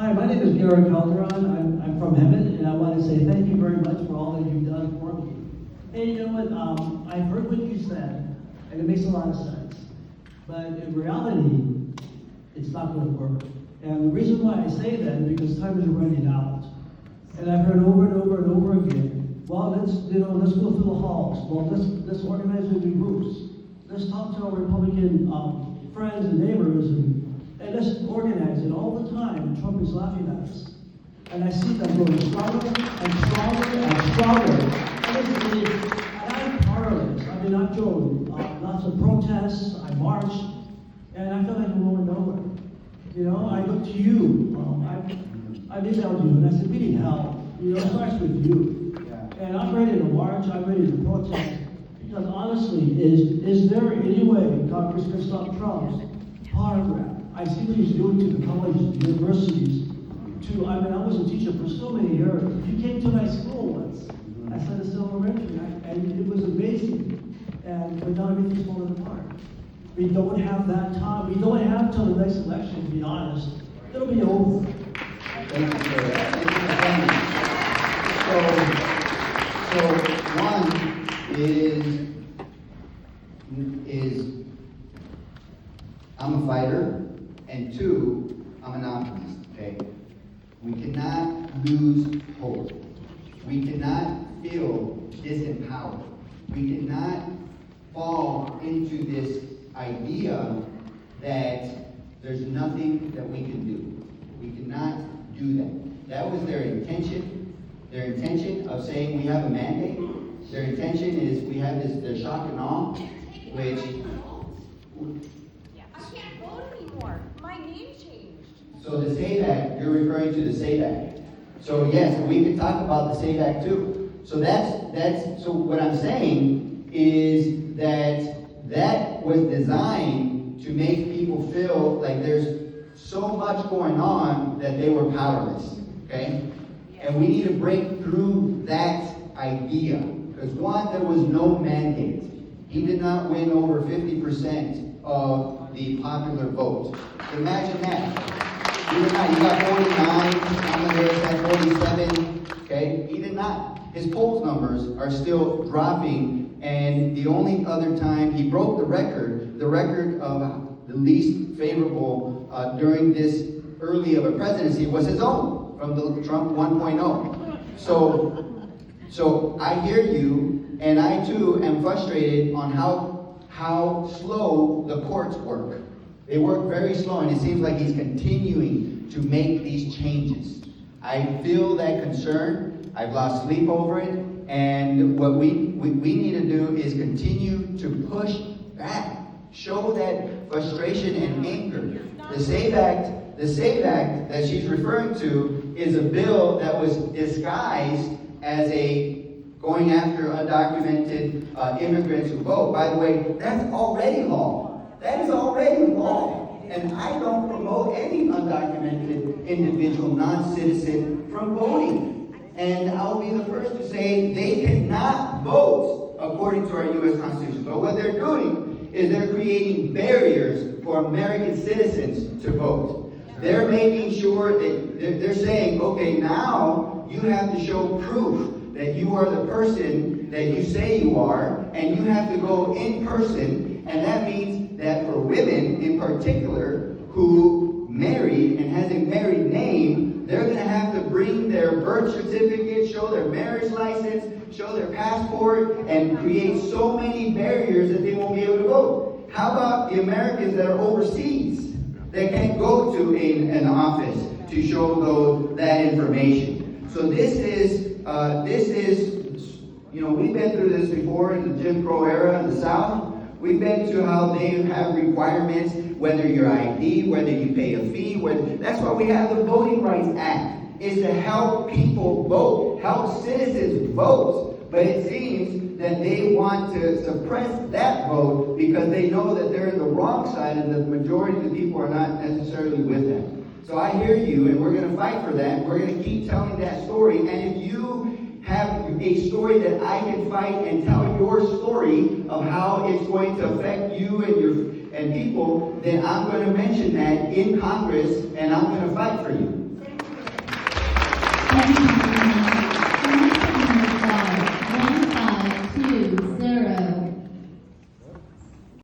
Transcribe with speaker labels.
Speaker 1: Hi, my name is Gary Calderon. I'm from Hemet, and I want to say thank you very much for all that you've done for me. Hey, you know what? I've heard what you said, and it makes a lot of sense. But in reality, it's not going to work. And the reason why I say that is because time is running out. And I've heard over and over and over again, well, let's go through the halls. Well, let's organize the groups. Let's talk to our Republican friends and neighbors, and let's organize it all the time. Trump is laughing at us. And I see them growing stronger and stronger and stronger. And I'm part of this. I mean, I'm doing lots of protests. I march, and I feel like I'm going nowhere. You know, I look to you. I emailed you, and I said, we need help. You know, it starts with you. Yeah. And I'm ready to march. I'm ready to protest. Because honestly, is there any way Congress can stop Trump's paragraph? I see what he's doing to the colleges, universities. I was a teacher for so many years. You came to my school once. I said it's elementary, and it was amazing. But now everything's falling apart. We don't have that time. We don't have till the next election, to be honest. It'll be over.
Speaker 2: Thank you for that. So one is I'm a fighter, and two, I'm an optimist, okay? We cannot lose hope. We cannot feel disempowered. We cannot fall into this idea that there's nothing that we can do. We cannot do that. That was their intention. Their intention of saying we have a mandate. Their intention is we have this shock and awe, which...
Speaker 3: I can't vote anymore. My name changed.
Speaker 2: So the SAVE Act, you're referring to the SAVE Act. So yes, we could talk about the SAVE Act too. So so what I'm saying is that was designed to make people feel like there's so much going on that they were powerless, okay? And we need to break through that idea. Because one, there was no mandate. He did not win over 50% of the popular vote. Imagine that. He did not. He got 49, Amadeus had 47, okay? He did not. His polls numbers are still dropping, and the only other time he broke the record of the least favorable during this early of a presidency was his own, from the Trump 1.0. So I hear you, and I too am frustrated on how slow the courts work. They work very slow, and it seems like he's continuing to make these changes. I feel that concern. I've lost sleep over it, and what we need to do is continue to push back, show that frustration and anger. The SAVE Act that she's referring to is a bill that was disguised as going after undocumented immigrants who vote. By the way, that's already law. That is already law. And I don't promote any undocumented individual, non-citizen from voting. And I'll be the first to say they cannot vote according to our U.S. Constitution. But what they're doing is they're creating barriers for American citizens to vote. They're making sure that they're saying, okay, now you have to show proof that you are the person that you say you are, and you have to go in person, and that means that for women in particular who married and has a married name, they're going to have to bring their birth certificate, show their marriage license, show their passport, and create so many barriers that they won't be able to vote. How about the Americans that are overseas that can't go to an office to show that information? So this is, we've been through this before in the Jim Crow era in the South. We've been to how they have requirements, whether your ID, whether you pay a fee. That's why we have the Voting Rights Act, is to help people vote, help citizens vote. But it seems that they want to suppress that vote because they know that they're in the wrong side and the majority of the people are not necessarily with them. So I hear you, and we're going to fight for that. We're going to keep telling that story. And if you have a story that I can fight and tell your story of how it's going to affect you and people, then I'm going to mention that in Congress, and I'm going to fight for you.
Speaker 4: Thank you.